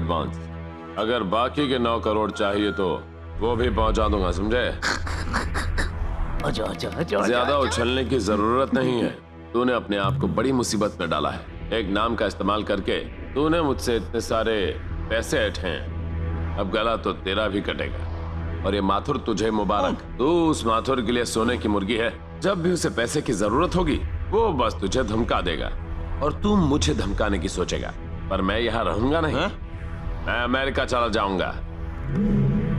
Advance. अगर बाकी के 9 करोड़ चाहिए तो वो भी पहुंचा दूंगा, समझे? ज्यादा उछलने की जरूरत नहीं है। तूने अपने आप को बड़ी मुसीबत में डाला है। एक नाम का इस्तेमाल करके तूने मुझसे इतने सारे पैसे ऐंठे हैं। अब गला तो तेरा भी कटेगा। और ये माथुर तुझे मुबारक। तू उस माथुर के लिए सोने की मुर्गी है। जब भी उसे पैसे की जरूरत होगी वो बस तुझे धमका देगा और तू मुझे धमकाने की सोचेगा। पर मैं यहाँ रहूंगा नहीं। मैं अमेरिका चला जाऊंगा।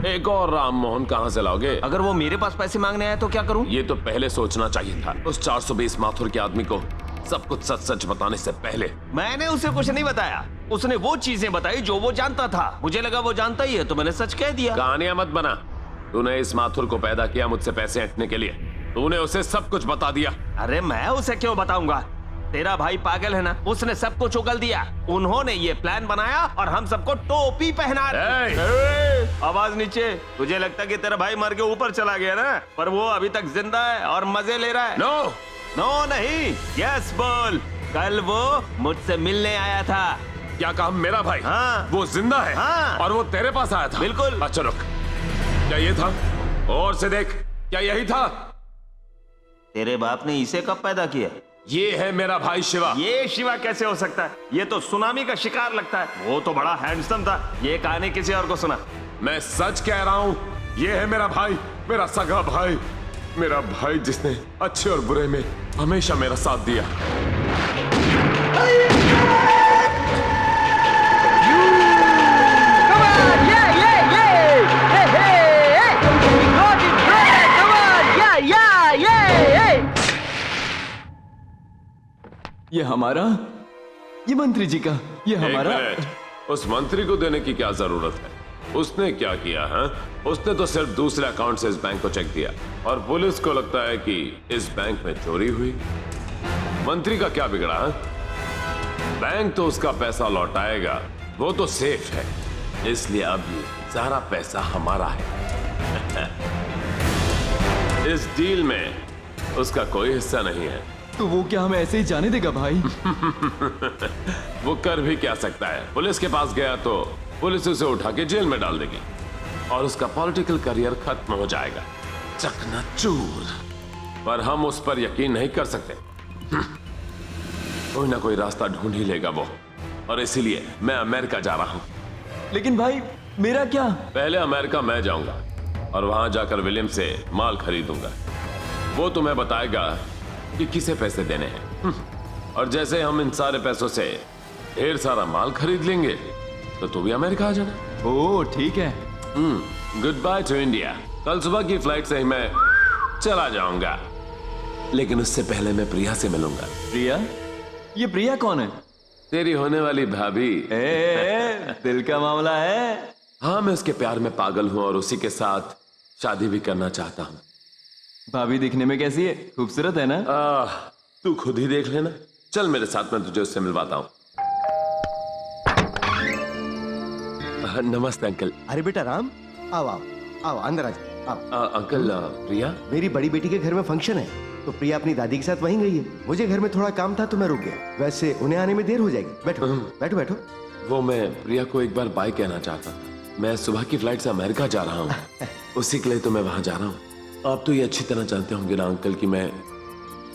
एक और राम मोहन कहाँ से लाओगे? अगर वो मेरे पास पैसे मांगने आए तो क्या करूं? ये तो पहले सोचना चाहिए था। उस 420 माथुर के आदमी को सब कुछ सच सच बताने से पहले। मैंने उसे कुछ नहीं बताया। उसने वो चीजें बताई जो वो जानता था। मुझे लगा वो जानता ही है तो मैंने सच कह दिया। कहानियां मत बना। तूने इस माथुर को पैदा किया मुझसे पैसे ऐंठने के लिए। तूने उसे सब कुछ बता दिया। अरे मैं उसे क्यों बताऊंगा? तेरा भाई पागल है ना? उसने सब कुछ उगल दिया। उन्होंने ये प्लान बनाया और हम सबको टोपी पहना। आवाज नीचे। तुझे लगता है कि तेरा भाई मर के ऊपर चला गया ना? पर वो अभी तक जिंदा है और मजे ले रहा है। नो नो नहीं, यस बोल। कल वो मुझसे मिलने आया था। क्या कहा? मेरा भाई? हाँ। वो जिंदा है? हाँ। और वो तेरे पास आया था? बिल्कुल। अच्छा रुक, क्या ये था? और से देख, क्या यही था? तेरे बाप ने इसे कब पैदा किया? ये है मेरा भाई शिवा। ये शिवा कैसे हो सकता है? ये तो सुनामी का शिकार लगता है। वो तो बड़ा हैंडसम था। ये कहानी किसी और को सुना। मैं सच कह रहा हूँ। ये है मेरा भाई, मेरा सगा भाई, मेरा भाई जिसने अच्छे और बुरे में हमेशा मेरा साथ दिया। ये हमारा, ये मंत्री जी का, ये हमारा। एक मिनट, उस मंत्री को देने की क्या जरूरत है? उसने क्या किया है? उसने तो सिर्फ दूसरे अकाउंट से इस बैंक को चेक दिया और पुलिस को लगता है कि इस बैंक में चोरी हुई। मंत्री का क्या बिगड़ा है? बैंक तो उसका पैसा लौटाएगा, वो तो सेफ है। इसलिए अब ये सारा पैसा हमारा है। इस डील में उसका कोई हिस्सा नहीं है। तो वो क्या हमें ऐसे ही जाने देगा भाई? वो कर भी क्या सकता है? पुलिस के पास गया तो पुलिस उसे उठा के जेल में डाल देगी और उसका पॉलिटिकल करियर खत्म हो जाएगा, चकनाचूर। पर हम उस पर यकीन नहीं कर सकते। कोई ना कोई रास्ता ढूंढ ही लेगा वो, और इसीलिए मैं अमेरिका जा रहा हूं। लेकिन भाई मेरा क्या? पहले अमेरिका मैं जाऊंगा और वहां जाकर विलियम से माल खरीदूंगा। वो तुम्हें बताएगा कि किसे पैसे देने हैं। और जैसे हम इन सारे पैसों से ढेर सारा माल खरीद लेंगे तो तू भी अमेरिका आ जाना। ओह ठीक है। Good by two India. कल सुबह की फ्लाइट से ही मैं चला जाऊंगा, लेकिन उससे पहले मैं प्रिया से मिलूंगा। प्रिया? ये प्रिया कौन है? तेरी होने वाली भाभी। दिल का मामला है। हाँ, मैं उसके प्यार में पागल हूँ और उसी के साथ शादी भी करना चाहता हूँ। भाभी दिखने में कैसी है? खूबसूरत है ना? तू खुद ही देख लेना। चल मेरे साथ, मैं तुझे उससे मिलवाता हूँ। नमस्ते अंकल। अरे बेटा राम, आओ आओ आओ, अंदर आ जाओ। अंकल, प्रिया? मेरी बड़ी बेटी के घर में फंक्शन है तो प्रिया अपनी दादी के साथ वहीं गई है। मुझे घर में थोड़ा काम था तो मैं रुक गया। वैसे उन्हें आने में देर हो जाएगी। बैठो बैठो बैठो। वो मैं प्रिया को एक बार बाय कहना चाहता था। मैं सुबह की फ्लाइट से अमेरिका जा रहा हूँ। उसी के लिए तो मैं वहां जा रहा हूँ। आप तो ये अच्छी तरह जानते होंगे ना अंकल कि मैं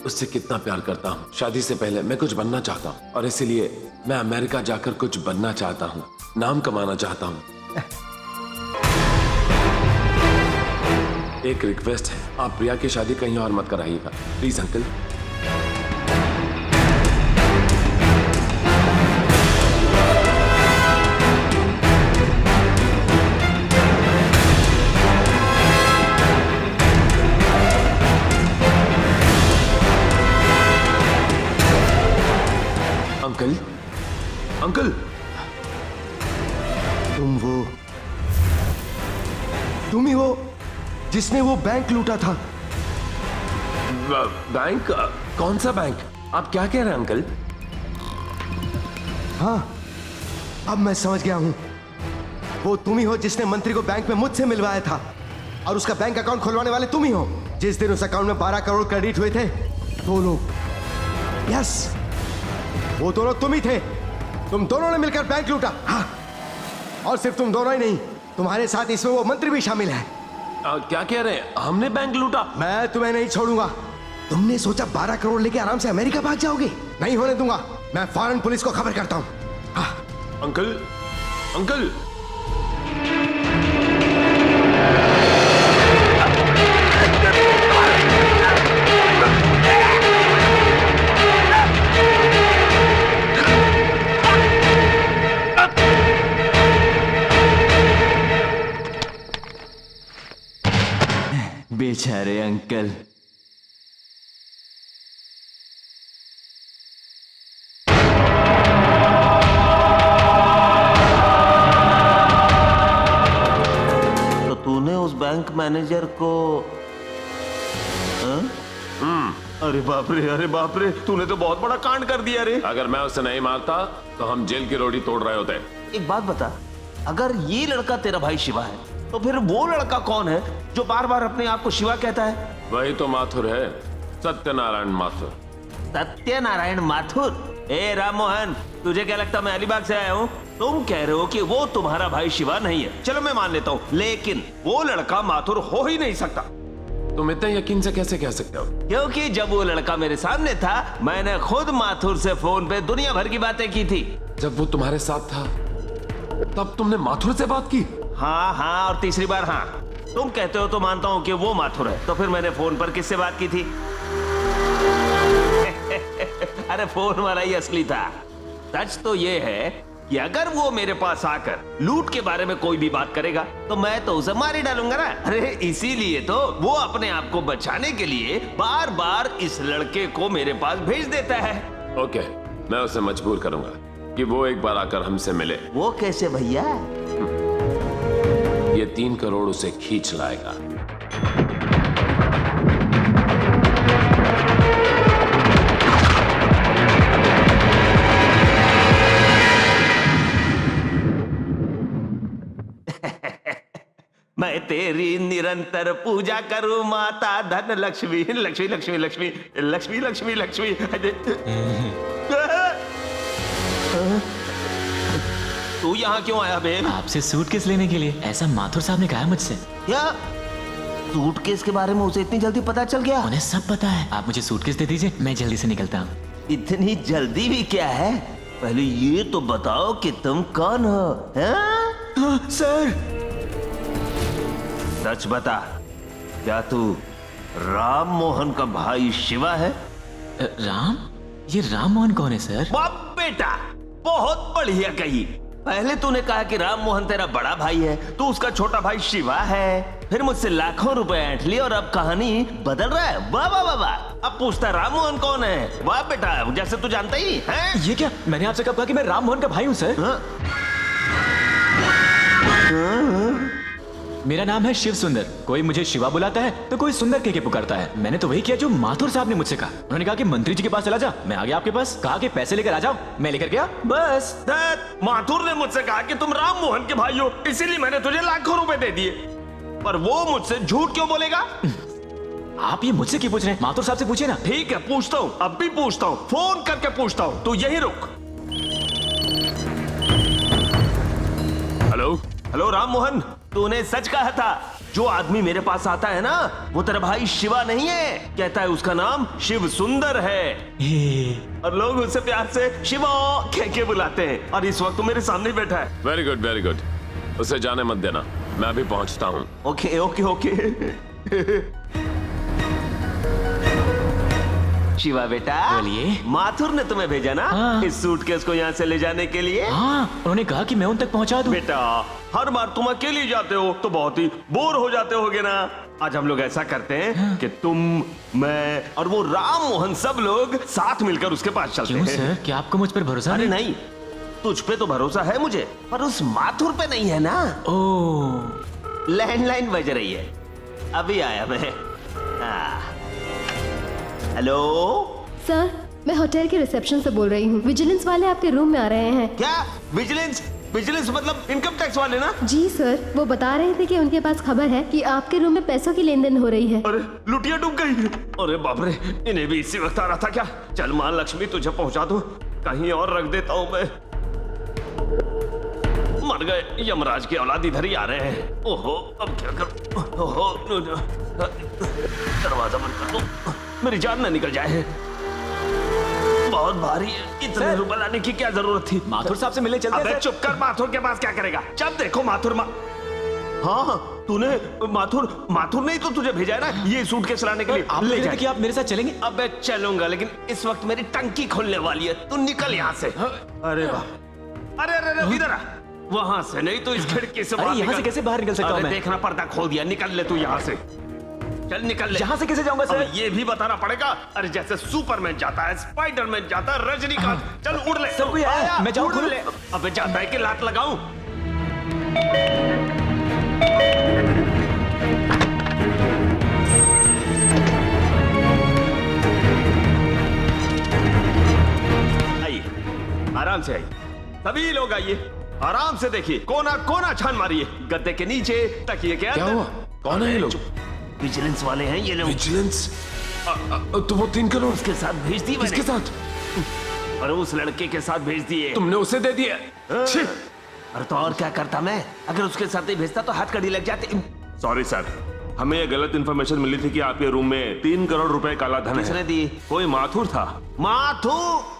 उससे कितना प्यार करता हूँ। शादी से पहले मैं कुछ बनना चाहता हूँ और इसीलिए मैं अमेरिका जाकर कुछ बनना चाहता हूँ, नाम कमाना चाहता हूँ। एक रिक्वेस्ट है, आप प्रिया की शादी कहीं और मत कराइएगा प्लीज अंकल। अंकल, अंकल, तुम ही हो जिसने वो बैंक लूटा था। बैंक? कौन सा बैंक? आप क्या कह रहे हैं अंकल? हाँ, अब मैं समझ गया हूं। वो तुम ही हो जिसने मंत्री को बैंक में मुझसे मिलवाया था और उसका बैंक अकाउंट खुलवाने वाले तुम ही हो। जिस दिन उस अकाउंट में 12 करोड़ क्रेडिट हुए थे, 2 लोग, यस, वो दोनों तुम ही थे। तुम दोनों ने मिलकर बैंक लूटा। हाँ, और सिर्फ तुम दोनों ही नहीं, तुम्हारे साथ इसमें वो मंत्री भी शामिल है। क्या कह रहे हैं? हमने बैंक लूटा? मैं तुम्हें नहीं छोड़ूंगा। तुमने सोचा 12 करोड़ लेके आराम से अमेरिका भाग जाओगे? नहीं होने दूंगा। मैं फौरन पुलिस को खबर करता हूँ। अंकल, अंकल, बेचारे अंकल। तो तूने उस बैंक मैनेजर को अरे बाप रे, तूने तो बहुत बड़ा कांड कर दिया रे। अगर मैं उसे नहीं मारता तो हम जेल की रोटी तोड़ रहे होते। एक बात बता, अगर ये लड़का तेरा भाई शिवा है तो फिर वो लड़का कौन है जो बार बार अपने आप को शिवा कहता है? वही तो माथुर है, सत्यनारायण माथुर। सत्यनारायण माथुर? ए राम मोहन, तुझे क्या लगता मैं अलीबाग से आया हूँ? तुम कह रहे हो कि वो तुम्हारा भाई शिवा नहीं है, चलो मैं मान लेता हूँ, लेकिन वो लड़का माथुर हो ही नहीं सकता। तुम इतने यकीन से कैसे कह सकते हो? क्योंकि जब वो लड़का मेरे सामने था, मैंने खुद माथुर से फोन पे दुनिया भर की बातें की थी। जब वो तुम्हारे साथ था तब तुमने माथुर से बात की? हाँ, और तीसरी बार हाँ। तुम कहते हो तो मानता हूँ कि वो माथुर है, तो फिर मैंने फोन पर किससे बात की थी? अरे फोन वाला ही असली था। सच तो ये है कि अगर वो मेरे पास आकर लूट के बारे में कोई भी बात करेगा तो मैं तो उसे मार ही डालूंगा ना। अरे इसीलिए तो वो अपने आप को बचाने के लिए बार बार इस लड़के को मेरे पास भेज देता है। ओके, मैं उसे मजबूर करूंगा कि वो एक बार आकर हमसे मिले। वो कैसे भैया? ये 3 करोड़ उसे खींच लाएगा। मैं तेरी निरंतर पूजा करूं माता धन लक्ष्मी लक्ष्मी लक्ष्मी लक्ष्मी लक्ष्मी लक्ष्मी लक्ष्मी। तू यहाँ क्यों आया बे? आपसे सूटकेस लेने के लिए। ऐसा माथुर साहब ने कहा मुझसे। क्या सूटकेस के बारे में उसे इतनी जल्दी पता चल गया? उन्हें सब पता है। आप मुझे सूटकेस दे दीजिए, मैं जल्दी से निकलता हूँ। इतनी जल्दी भी क्या है? पहले ये तो बताओ कि तुम कौन हो? हाँ? सर, सच बता, क्या तू राम मोहन का भाई शिवा है? राम? ये राम मोहन कौन है सर? बाप बेटा, बहुत बढ़िया कही। पहले तूने कहा कि राम मोहन तेरा बड़ा भाई है, तू उसका छोटा भाई शिवा है, फिर मुझसे लाखों रुपए ऐंठ लिए और अब कहानी बदल रहा है। वाह वाह वाह वाह, अब पूछता राम मोहन कौन है? वाह बेटा, जैसे तू जानता ही नहीं है। ये क्या? मैंने आपसे कब कहा कि मैं राम मोहन का भाई हूँ सर? मेरा नाम है शिव सुंदर। कोई मुझे शिवा बुलाता है तो कोई सुंदर कह के पुकारता है। मैंने तो वही किया जो माथुर साहब ने मुझसे कहा। उन्होंने कहा कि मंत्री जी के पास चला जा, मैं आ गया आपके पास। कहा कि पैसे लेकर आ जाओ, मैं लेकर गया, बस। माथुर ने मुझसे कहा कि तुम राम मोहन के भाई हो, इसीलिए मैंने तुझे लाखों रुपए दे दिए। पर वो मुझसे झूठ क्यों बोलेगा? आप ये मुझसे क्यों पूछ रहे हैं? माथुर साहब से पूछिए ना। ठीक है, पूछता हूँ, अब भी पूछता हूँ, फोन करके पूछता हूँ, तू यही रुक। हेलो हेलो राम मोहन, तूने सच कहा था। जो आदमी मेरे पास आता है ना, वो तेरा भाई शिवा नहीं है। कहता है उसका नाम शिव सुंदर है और लोग उसे प्यार से शिवा कह के बुलाते हैं। और इस वक्त तो मेरे सामने बैठा है। वेरी गुड वेरी गुड, उसे जाने मत देना, मैं अभी पहुंचता हूँ। Okay okay okay. शिवा बेटा, बोलिए। माथुर ने तुम्हें भेजा ना हाँ। इस सूटकेस को यहाँ से ले जाने के लिए? हाँ, उन्होंने कहा कि मैं उन तक पहुंचा दूं। बेटा, हर बार तुम अकेले जाते हो तो बहुत ही बोर हो जाते होगे ना। आज हम लोग ऐसा करते हैं कि तुम, मैं और वो राम मोहन सब लोग साथ मिलकर उसके पास चलते क्यों हैं। सर, क्या आपको मुझ पर भरोसा अरे नहीं? नहीं, तुझ पे तो भरोसा है मुझे, पर उस माथुर पे नहीं है ना। ओह, लैंडलाइन बज रही है, अभी आया मैं। हेलो सर, मैं होटल के रिसेप्शन से बोल रही हूँ। विजिलेंस वाले आपके रूम में आ रहे हैं। क्या? विजिलेंस? विजिलेंस मतलब इनकम टैक्स वाले ना? जी सर, वो बता रहे थे कि उनके पास खबर है कि आपके रूम में पैसों की लेन देन हो रही है। अरे लुटिया डूब गई। अरे बाप रे, इन्हें भी इसी वक्त आना था क्या? चल मां लक्ष्मी, तुझे पहुंचा दूं, कहीं और रख देता हूं मैं। मर गए, यमराज के औलाद इधर ही आ रहे हैं। ओहो, अब क्या कर? ओहो, दरवाजा बंद कर दो, मेरी जान न निकल जाए। बहुत भारी है, इतने रुपए लाने की क्या जरूरत थी? माथुर साहब से मिलने चलते हैं अबे सर। चुप कर, माथुर के पास क्या करेगा? जब देखो माथुर हाँ, तूने माथुर नहीं तो तुझे भेजा है ना ये सूटकेस लाने के लिए। आप ले कहते जा। थे कि आप मेरे साथ चलेंगे। अबे चलूंगा, लेकिन इस वक्त मेरी टंकी खुलने वाली है। तू निकल यहाँ से। अरे वाह, अरे इधर आ। वहां से नहीं तो इस खिड़की से अरे बाहर यहाँ से निकल। कैसे बाहर निकल सकता हूँ अरे मैं? देखना, पर्दा खोल दिया, निकल ले तू यहाँ से। चल निकल ले। यहाँ से कैसे जाऊंगा सर? अब ये भी बताना पड़ेगा। अरे जैसे सुपरमैन जाता है, स्पाइडरमैन जाता है, रजनीकांत, चल उड़ ले। सर, कोई आया, मैं जाऊं उड़ खुद? ले। अबे जाता है कि लात लगाऊं? आइए, आराम से आइए, सभी लोग आइए, आराम से देखिए, कोना कोना छान मारिए, गद्दे के नीचे, तकिए के क्या अंदर। हुआ? कौन है ये लोग? विजिलेंस वाले हैं ये लोग। विजिलेंस? तो वो 3 करोड़ उसके साथ भेज दी किसके मैंने। साथ? और उस लड़के के साथ भेज दिए। तुमने उसे दे दिया? छी! अरे तो और क्या करता मैं? अगर उसके साथ नहीं भेजता तो हाथ कड़ी लग जाती। सॉरी सर, हमें ये गलत इन्फॉर्मेशन मिली थी कि आपके रूम में 3 करोड़ रुपए काला धन किसने है। दी? कोई माथुर था। माथुर?